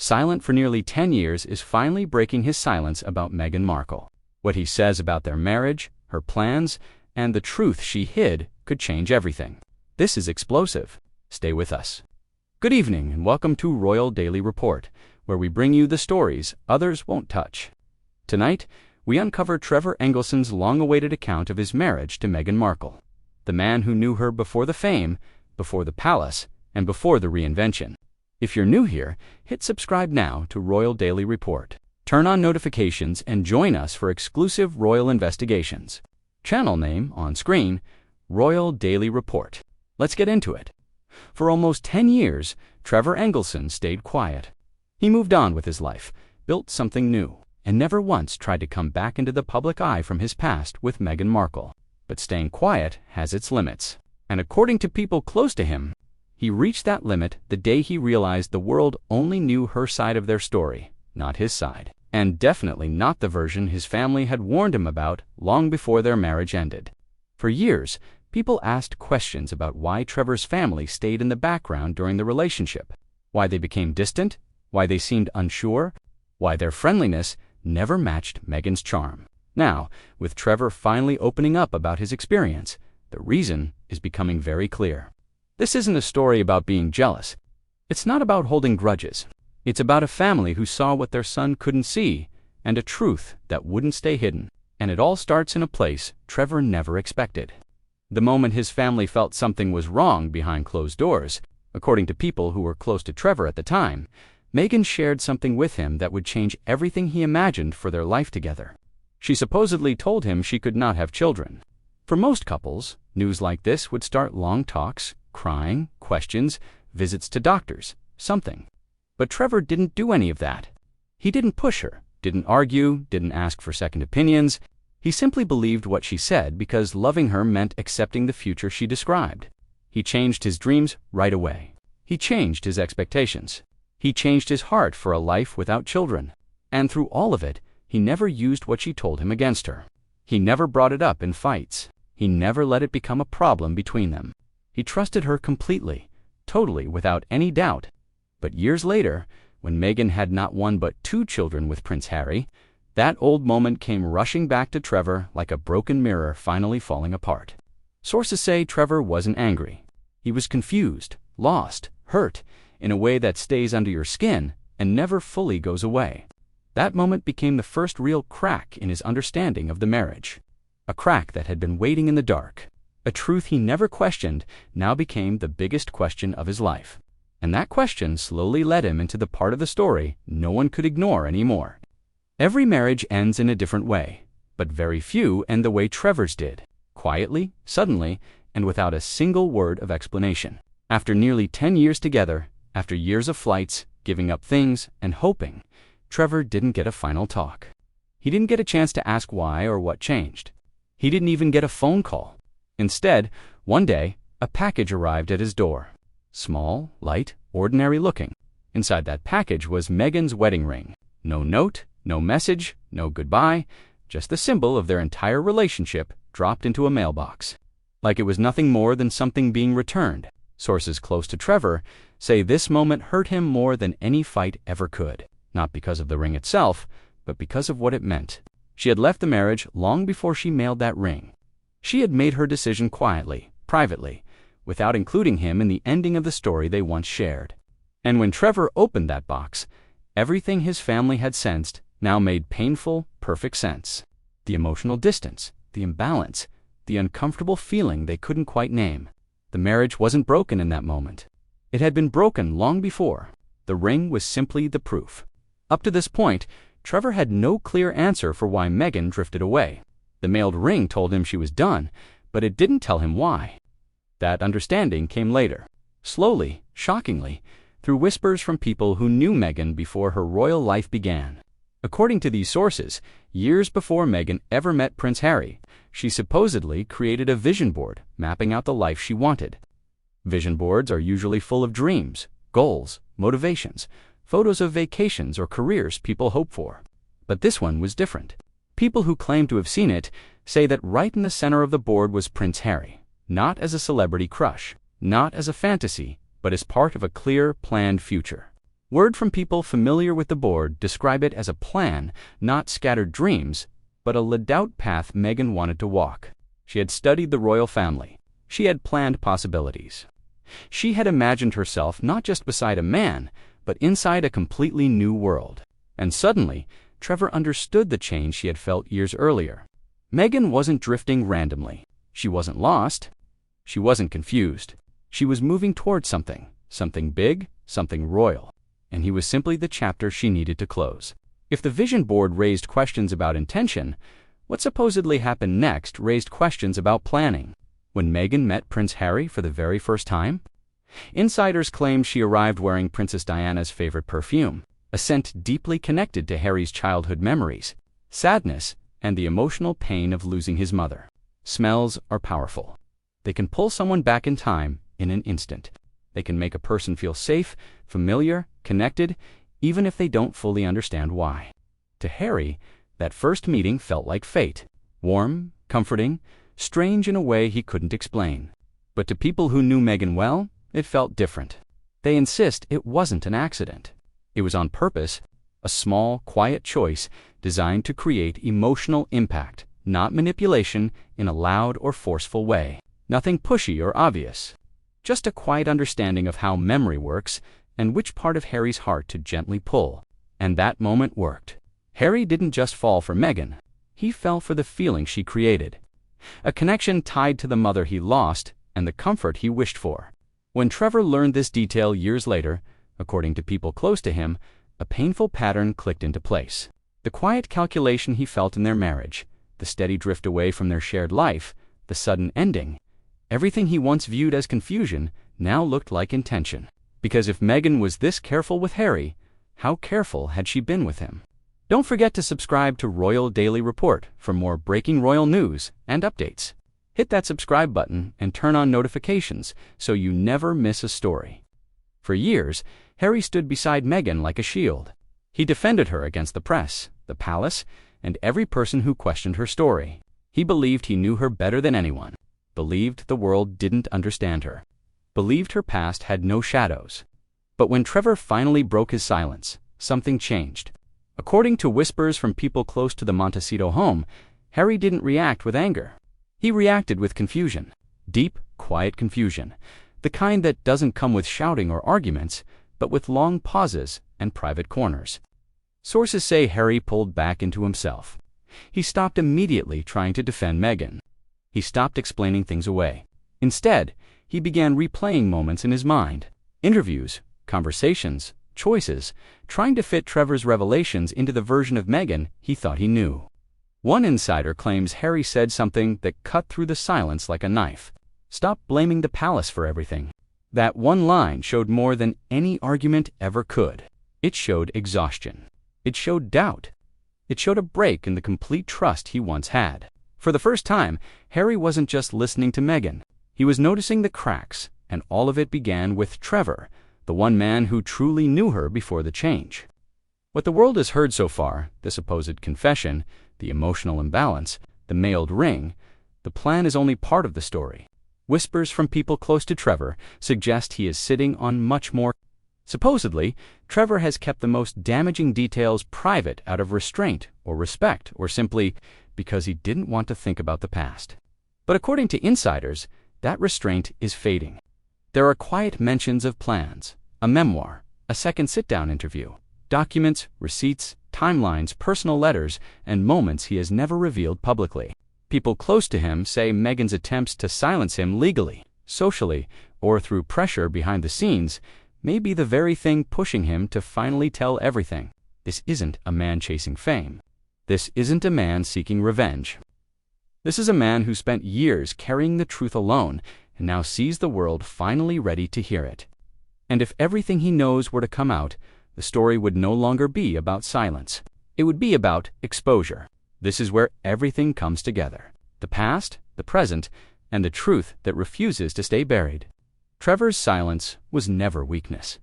silent for nearly 10 years, is finally breaking his silence about Meghan Markle. What he says about their marriage, her plans, and the truth she hid could change everything. This is explosive. Stay with us. Good evening and welcome to Royal Daily Report, where we bring you the stories others won't touch. Tonight, we uncover Trevor Engelson's long-awaited account of his marriage to Meghan Markle, the man who knew her before the fame, before the palace, and before the reinvention. If you're new here, hit subscribe now to Royal Daily Report. Turn on notifications and join us for exclusive royal investigations. Channel name on screen, Royal Daily Report. Let's get into it. For almost 10 years, Trevor Engelson stayed quiet. He moved on with his life, built something new, and never once tried to come back into the public eye from his past with Meghan Markle. But staying quiet has its limits. And according to people close to him, he reached that limit the day he realized the world only knew her side of their story, not his side. And definitely not the version his family had warned him about long before their marriage ended. For years, people asked questions about why Trevor's family stayed in the background during the relationship, why they became distant, why they seemed unsure, why their friendliness never matched Meghan's charm. Now, with Trevor finally opening up about his experience, the reason is becoming very clear. This isn't a story about being jealous. It's not about holding grudges. It's about a family who saw what their son couldn't see, and a truth that wouldn't stay hidden. And it all starts in a place Trevor never expected. The moment his family felt something was wrong behind closed doors, according to people who were close to Trevor at the time, Meghan shared something with him that would change everything he imagined for their life together. She supposedly told him she could not have children. For most couples, news like this would start long talks, crying, questions, visits to doctors, something. But Trevor didn't do any of that. He didn't push her, didn't argue, didn't ask for second opinions. He simply believed what she said because loving her meant accepting the future she described. He changed his dreams right away. He changed his expectations. He changed his heart for a life without children. And through all of it, he never used what she told him against her. He never brought it up in fights. He never let it become a problem between them. He trusted her completely, totally, without any doubt. But years later, when Meghan had not one but 2 children with Prince Harry, that old moment came rushing back to Trevor like a broken mirror finally falling apart. Sources say Trevor wasn't angry. He was confused, lost, hurt, in a way that stays under your skin and never fully goes away. That moment became the first real crack in his understanding of the marriage. A crack that had been waiting in the dark. A truth he never questioned now became the biggest question of his life. And that question slowly led him into the part of the story no one could ignore anymore. Every marriage ends in a different way, but very few end the way Trevor's did, quietly, suddenly, and without a single word of explanation. After nearly 10 years together, after years of flights, giving up things, and hoping, Trevor didn't get a final talk. He didn't get a chance to ask why or what changed. He didn't even get a phone call. Instead, one day, a package arrived at his door. Small, light, ordinary-looking. Inside that package was Meghan's wedding ring. No note, no message, no goodbye, just the symbol of their entire relationship dropped into a mailbox. Like it was nothing more than something being returned. Sources close to Trevor say this moment hurt him more than any fight ever could. Not because of the ring itself, but because of what it meant. She had left the marriage long before she mailed that ring. She had made her decision quietly, privately, without including him in the ending of the story they once shared. And when Trevor opened that box, everything his family had sensed now made painful, perfect sense. The emotional distance, the imbalance, the uncomfortable feeling they couldn't quite name. The marriage wasn't broken in that moment. It had been broken long before. The ring was simply the proof. Up to this point, Trevor had no clear answer for why Meghan drifted away. The mailed ring told him she was done, but it didn't tell him why. That understanding came later, slowly, shockingly, through whispers from people who knew Meghan before her royal life began. According to these sources, years before Meghan ever met Prince Harry, she supposedly created a vision board mapping out the life she wanted. Vision boards are usually full of dreams, goals, motivations, photos of vacations or careers people hope for. But this one was different. People who claim to have seen it say that right in the center of the board was Prince Harry, not as a celebrity crush, not as a fantasy, but as part of a clear, planned future. Word from people familiar with the board describe it as a plan, not scattered dreams, but a laid-out path Meghan wanted to walk. She had studied the royal family. She had planned possibilities. She had imagined herself not just beside a man, but inside a completely new world. And suddenly, Trevor understood the change she had felt years earlier. Meghan wasn't drifting randomly. She wasn't lost. She wasn't confused. She was moving towards something big, something royal. And he was simply the chapter she needed to close. If the vision board raised questions about intention, what supposedly happened next raised questions about planning. When Meghan met Prince Harry for the very first time, insiders claimed she arrived wearing Princess Diana's favorite perfume, a scent deeply connected to Harry's childhood memories, sadness, and the emotional pain of losing his mother. Smells are powerful. They can pull someone back in time in an instant. They can make a person feel safe, familiar, connected, even if they don't fully understand why. To Harry, that first meeting felt like fate. Warm, comforting, strange in a way he couldn't explain. But to people who knew Meghan well, it felt different. They insist it wasn't an accident. It was on purpose, a small, quiet choice designed to create emotional impact, not manipulation in a loud or forceful way. Nothing pushy or obvious. Just a quiet understanding of how memory works and which part of Harry's heart to gently pull. And that moment worked. Harry didn't just fall for Meghan. He fell for the feeling she created. A connection tied to the mother he lost and the comfort he wished for. When Trevor learned this detail years later, according to people close to him, a painful pattern clicked into place. The quiet calculation he felt in their marriage, the steady drift away from their shared life, the sudden ending, everything he once viewed as confusion now looked like intention. Because if Meghan was this careful with Harry, how careful had she been with him? Don't forget to subscribe to Royal Daily Report for more breaking royal news and updates. Hit that subscribe button and turn on notifications so you never miss a story. For years, Harry stood beside Meghan like a shield. He defended her against the press, the palace, and every person who questioned her story. He believed he knew her better than anyone. Believed the world didn't understand her. Believed her past had no shadows. But when Trevor finally broke his silence, something changed. According to whispers from people close to the Montecito home, Harry didn't react with anger. He reacted with confusion. Deep, quiet confusion. The kind that doesn't come with shouting or arguments, but with long pauses and private corners. Sources say Harry pulled back into himself. He stopped immediately trying to defend Meghan. He stopped explaining things away. Instead, he began replaying moments in his mind. Interviews, conversations, choices, trying to fit Trevor's revelations into the version of Meghan he thought he knew. One insider claims Harry said something that cut through the silence like a knife. Stop blaming the palace for everything. That one line showed more than any argument ever could. It showed exhaustion. It showed doubt. It showed a break in the complete trust he once had. For the first time, Harry wasn't just listening to Meghan. He was noticing the cracks, and all of it began with Trevor, the one man who truly knew her before the change. What the world has heard so far, the supposed confession, the emotional imbalance, the mailed ring, the plan is only part of the story. Whispers from people close to Trevor suggest he is sitting on much more. Supposedly, Trevor has kept the most damaging details private out of restraint or respect or simply because he didn't want to think about the past. But according to insiders, that restraint is fading. There are quiet mentions of plans, a memoir, a second sit-down interview, documents, receipts, timelines, personal letters, and moments he has never revealed publicly. People close to him say Meghan's attempts to silence him legally, socially, or through pressure behind the scenes may be the very thing pushing him to finally tell everything. This isn't a man chasing fame. This isn't a man seeking revenge. This is a man who spent years carrying the truth alone and now sees the world finally ready to hear it. And if everything he knows were to come out, the story would no longer be about silence. It would be about exposure. This is where everything comes together. The past, the present, and the truth that refuses to stay buried. Trevor's silence was never weakness.